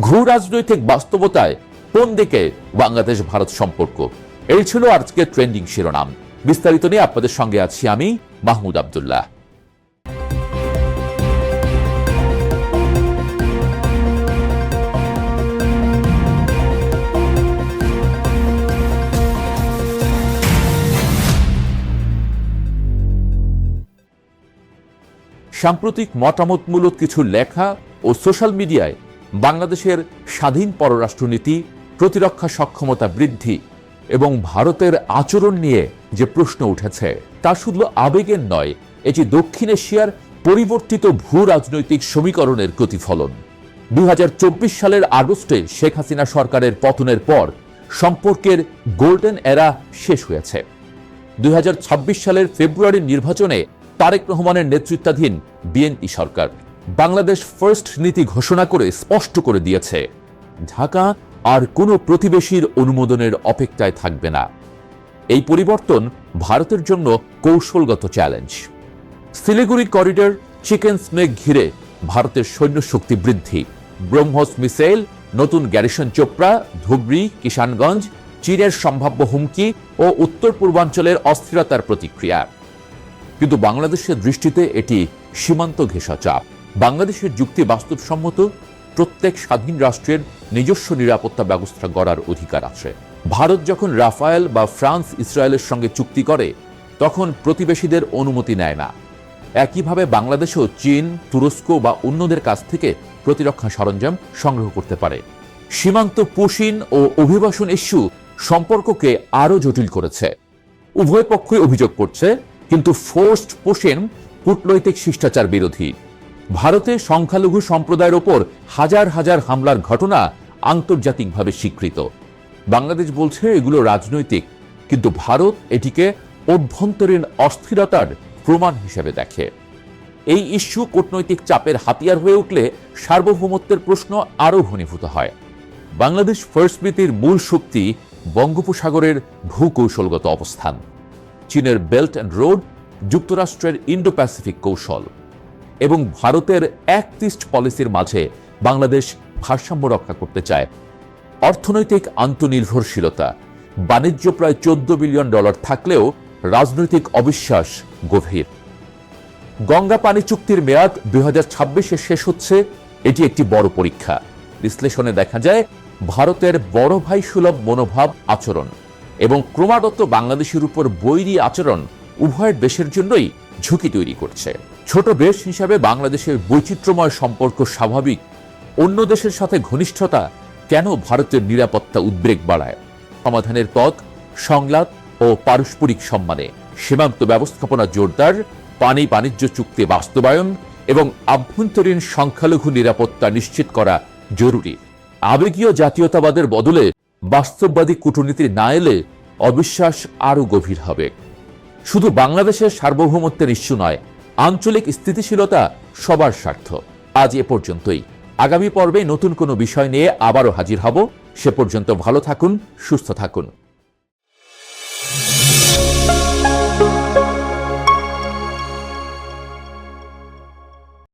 ভূ রাজনৈতিক বাস্তবতায় কোন দিকে বাংলাদেশ ভারত সম্পর্ক, এই ছিল আজকে ট্রেন্ডিং শিরোনাম। বিস্তারিত নিয়ে আপনাদের সঙ্গে আছি আমি মাহমুদ আব্দুল্লাহ। সাম্প্রতিক মতামতমূলক কিছু লেখা ও সোশ্যাল মিডিয়ায় বাংলাদেশের স্বাধীন পররাষ্ট্রনীতি, প্রতিরক্ষা সক্ষমতা বৃদ্ধি এবং ভারতের আচরণ নিয়ে যে প্রশ্ন উঠেছে তা শুধু আবেগের নয়, এটি দক্ষিণ এশিয়ার পরিবর্তিত ভূ রাজনৈতিক সমীকরণের প্রতিফলন। 2024 সালের আগস্টে শেখ হাসিনা সরকারের পতনের পর সম্পর্কের গোল্ডেন এরা শেষ হয়েছে। 2026 সালের ফেব্রুয়ারির নির্বাচনে তারেক রহমানের নেতৃত্বাধীন বিএনপি সরকার বাংলাদেশ ফার্স্ট নীতি ঘোষণা করে স্পষ্ট করে দিয়েছে, ঢাকা আর কোনো প্রতিবেশীর অনুমোদনের অপেক্ষায় থাকবে না। এই পরিবর্তন ভারতের জন্য কৌশলগত challenge. Siliguri corridor, chicken snake ঘিরে ভারতের সৈন্য শক্তি বৃদ্ধি, ব্রহ্মস মিসাইল, নতুন গ্যারিসন চোপড়া, ধুবড়ি, কিষানগঞ্জ, চীনের সম্ভাব্য হুমকি ও উত্তর পূর্বাঞ্চলের অস্থিরতার প্রতিক্রিয়া। কিন্তু বাংলাদেশের দৃষ্টিতে এটি সীমান্ত ঘেঁষা চাপ। বাংলাদেশের যুক্তি বাস্তবসম্মত, প্রত্যেক স্বাধীন রাষ্ট্রের নিজস্ব নিরাপত্তা ব্যবস্থা গড়ার অধিকার আছে। ভারত যখন রাফায়েল বা ফ্রান্স ইসরায়েলের সঙ্গে চুক্তি করে তখন প্রতিবেশীদের অনুমতি নেয় না। একইভাবে বাংলাদেশও চীন, তুরস্ক বা অন্যদের কাছ থেকে প্রতিরক্ষা সরঞ্জাম সংগ্রহ করতে পারে। সীমান্ত পুশিন ও অভিবাসন ইস্যু সম্পর্ককে আরও জটিল করেছে। উভয় পক্ষই অভিযোগ করছে, কিন্তু ফোর্সড পুশিন কূটনৈতিক শিষ্টাচার বিরোধী। ভারতে সংখ্যালঘু সম্প্রদায়ের ওপর হাজার হাজার হামলার ঘটনা আন্তর্জাতিকভাবে স্বীকৃত। বাংলাদেশ বলছে এগুলো রাজনৈতিক, কিন্তু ভারত এটিকে অভ্যন্তরীণ অস্থিরতার প্রমাণ হিসেবে দেখে। এই ইস্যু কূটনৈতিক চাপের হাতিয়ার হয়ে উঠলে সার্বভৌমত্বের প্রশ্ন আরও ঘনীভূত হয়। বাংলাদেশ ফার্স্ট নীতির মূল শক্তি বঙ্গোপসাগরের ভূকৌশলগত অবস্থান, চীনের বেল্ট অ্যান্ড রোড, যুক্তরাষ্ট্রের ইন্ডো প্যাসিফিক কৌশল এবং ভারতের অ্যাক্ট ইস্ট পলিসির মাঝে বাংলাদেশ ভারসাম্য রক্ষা করতে চায়। অর্থনৈতিক আন্তনির্ভরশীলতা, বাণিজ্য প্রায় $14 বিলিয়ন থাকলেও রাজনৈতিক অবিশ্বাস গভীর। গঙ্গা পানি চুক্তির মেয়াদ 2026-এ শেষ হচ্ছে, এটি একটি বড় পরীক্ষা। বিশ্লেষণে দেখা যায় ভারতের বড় ভাই সুলভ মনোভাব, আচরণ এবং ক্রমাগত বাংলাদেশের উপর বৈরী আচরণ উভয় দেশের জন্যই ঝুঁকি তৈরি করছে। ছোট দেশ হিসাবে বাংলাদেশের বৈচিত্র্যময় সম্পর্ক স্বাভাবিক, অন্য দেশের সাথে ঘনিষ্ঠতা কেন ভারতের নিরাপত্তা উদ্বেগ বাড়ায়? সমাধানের পথ সংলাপ ও পারস্পরিক সম্মানে, সীমান্ত ব্যবস্থাপনা জোরদার, পানি বাণিজ্য চুক্তি বাস্তবায়ন এবং আভ্যন্তরীণ সংখ্যালঘু নিরাপত্তা নিশ্চিত করা জরুরি। আবেগীয় জাতীয়তাবাদের বদলে বাস্তববাদী কূটনীতি না এলে অবিশ্বাস আরও গভীর হবে। শুধু বাংলাদেশের সার্বভৌমত্বের ইস্যু নয়, আঞ্চলিক স্থিতিশীলতা সবার স্বার্থ। আজ এ পর্যন্তই। আগামী পর্বে নতুন কোনো বিষয় নিয়ে আবারও হাজির হব। সে পর্যন্ত ভালো থাকুন, সুস্থ থাকুন।